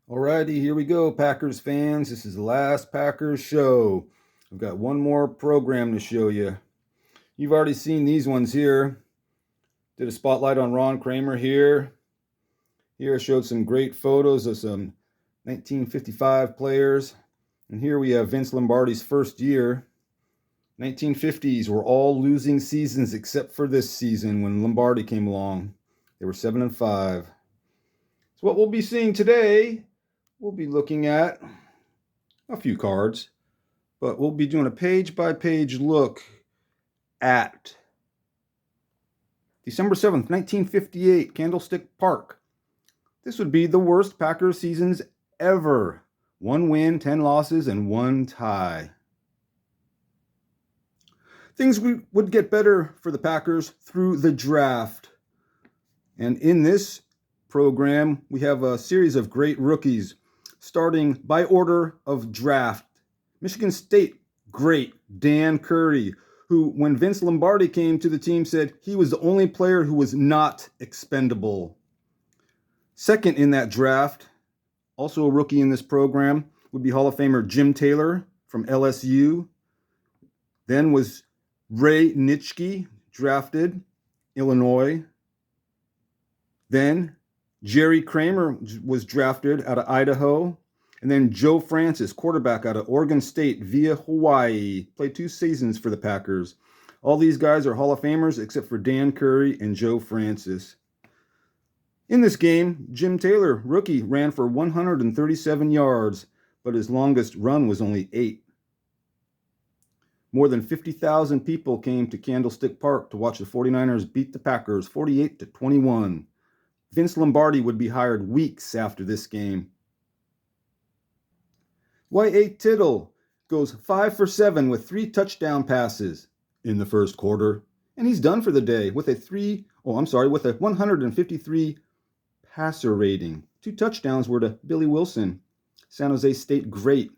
Alrighty, here we go, Packers fans. This is the last Packers show. I've got one more program to show you. You've already seen these ones here. Did a spotlight on Ron Kramer here. Here I showed some great photos of some 1955 players. And here we have Vince Lombardi's first year. 1950s were all losing seasons except for this season when Lombardi came along. They were 7-5. So what we'll be seeing today, we'll be looking at a few cards, but we'll be doing a page-by-page look at December 7th, 1958, Candlestick Park. This would be the worst Packers seasons ever. 1 win, 10 losses, and 1 tie. Things would get better for the Packers through the draft. And in this program, we have a series of great rookies, starting by order of draft. Michigan State, great, Dan Curry, who, when Vince Lombardi came to the team, said he was the only player who was not expendable. Second in that draft, also a rookie in this program, would be Hall of Famer Jim Taylor from LSU. Then was Ray Nitschke, drafted, Illinois. Then Jerry Kramer was drafted out of Idaho. And then Joe Francis, quarterback out of Oregon State via Hawaii. Played 2 seasons for the Packers. All these guys are Hall of Famers except for Dan Curry and Joe Francis. In this game, Jim Taylor, rookie, ran for 137 yards, but his longest run was only 8. More than 50,000 people came to Candlestick Park to watch the 49ers beat the Packers 48-21. Vince Lombardi would be hired weeks after this game. Y.A. Tittle goes 5 for 7 with 3 touchdown passes in the first quarter, and he's done for the day with a 153 passer rating. 2 touchdowns were to Billy Wilson, San Jose State great.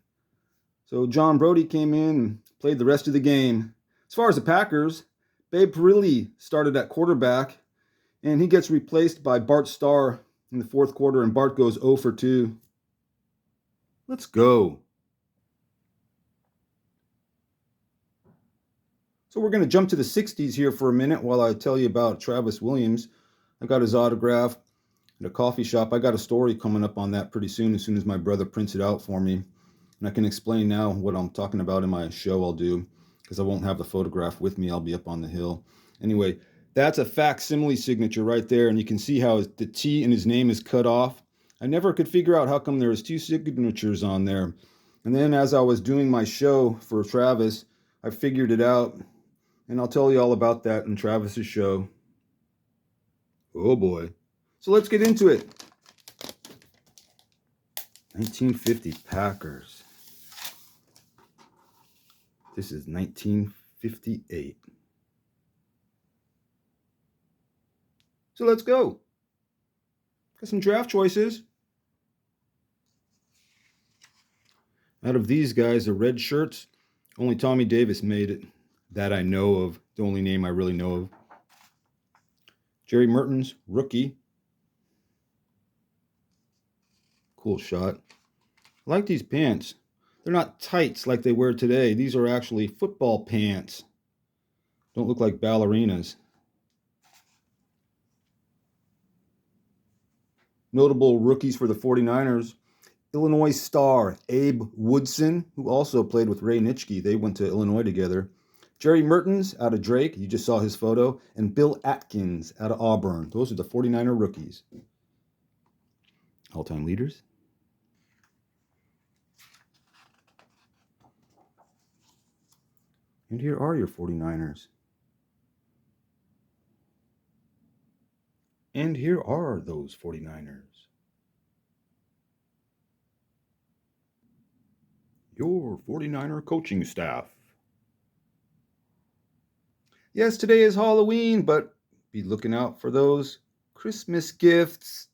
So John Brody came in and played the rest of the game. As far as the Packers, Babe Parilli started at quarterback, and he gets replaced by Bart Starr in the fourth quarter, and Bart goes 0 for 2. Let's go. So we're going to jump to the 60s here for a minute while I tell you about Travis Williams. I got his autograph at a coffee shop. I got a story coming up on that pretty soon as my brother prints it out for me. And I can explain now what I'm talking about in my show I'll do, because I won't have the photograph with me. I'll be up on the hill. Anyway, that's a facsimile signature right there, and you can see how the T in his name is cut off. I never could figure out how come there was 2 signatures on there. And then as I was doing my show for Travis, I figured it out, and I'll tell you all about that in Travis's show. Oh boy. So let's get into it. 1950 Packers. This is 1958. So let's go. Got some draft choices. Out of these guys, the red shirts, only Tommy Davis made it. That I know of. The only name I really know of. Jerry Mertens, rookie. Cool shot. I like these pants. They're not tights like they wear today. These are actually football pants. Don't look like ballerinas. Notable rookies for the 49ers. Illinois star Abe Woodson, who also played with Ray Nitschke. They went to Illinois together. Jerry Mertens out of Drake. You just saw his photo. And Bill Atkins out of Auburn. Those are the 49er rookies. All-time leaders. And here are your 49ers. And here are those 49ers. Your 49er coaching staff. Yes, today is Halloween, but be looking out for those Christmas gifts.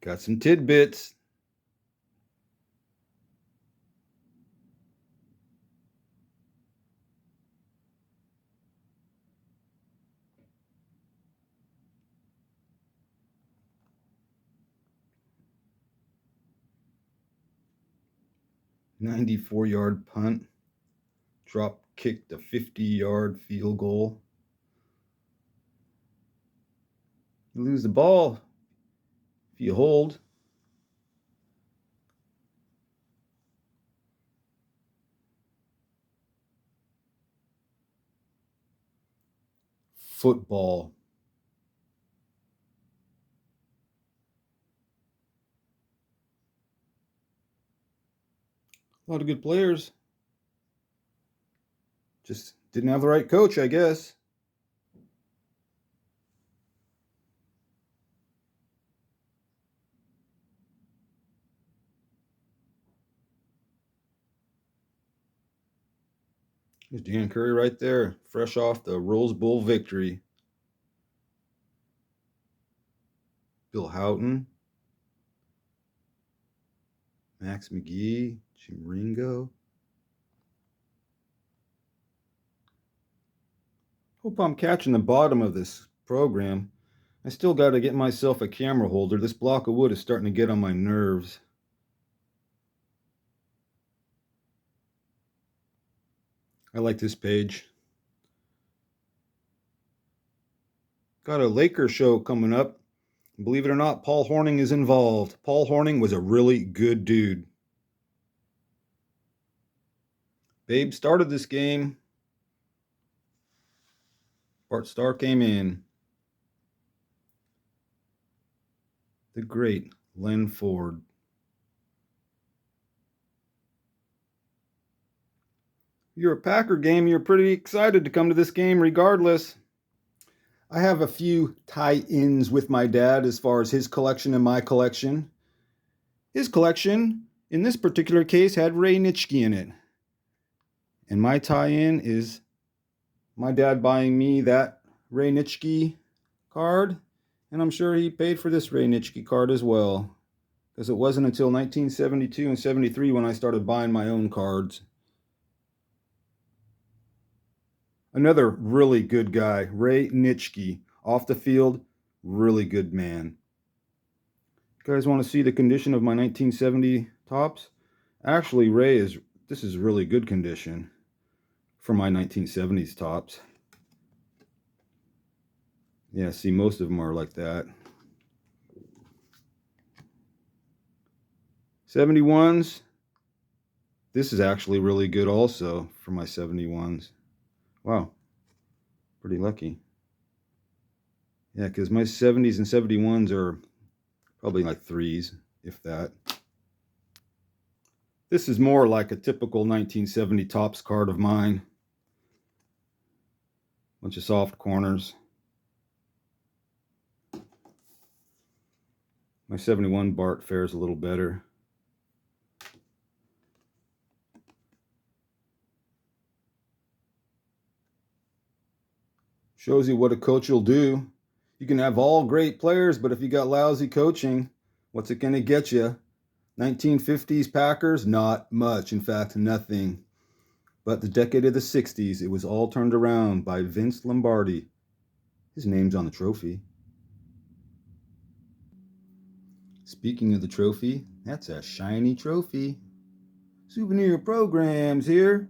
Got some tidbits. 94-yard punt. Drop kicked a 50-yard field goal. You lose the ball if you hold. Football. A lot of good players. Just didn't have the right coach, I guess. There's Dan Curry right there, fresh off the Rose Bowl victory. Bill Houghton, Max McGee, Jim Ringo. Hope I'm catching the bottom of this program. I still got to get myself a camera holder. This block of wood is starting to get on my nerves. I like this page. Got a Laker show coming up. Believe it or not, Paul Hornung is involved. Paul Hornung was a really good dude. Babe started this game. Bart Starr came in. The great Len Ford. If you're a Packer game, you're pretty excited to come to this game regardless. I have a few tie-ins with my dad as far as his collection and my collection. His collection, in this particular case, had Ray Nitschke in it. And my tie-in is my dad buying me that Ray Nitschke card, and I'm sure he paid for this Ray Nitschke card as well, because it wasn't until 1972 and 73 when I started buying my own cards. Another really good guy, Ray Nitschke, off the field, really good man. You guys want to see the condition of my 1970 tops? Actually, this is really good condition for my 1970s tops. Yeah, see, most of them are like that. 71s. This is actually really good also for my 71s. Wow, pretty lucky. Yeah, because my 70s and 71s are probably like 3s, if that. This is more like a typical 1970 Topps card of mine. Bunch of soft corners. My 71 Bart fares a little better. Shows you what a coach will do. You can have all great players, but if you got lousy coaching, what's it going to get you? 1950s Packers, not much. In fact, nothing. But the decade of the 60s, it was all turned around by Vince Lombardi. His name's on the trophy. Speaking of the trophy, that's a shiny trophy. Souvenir programs here.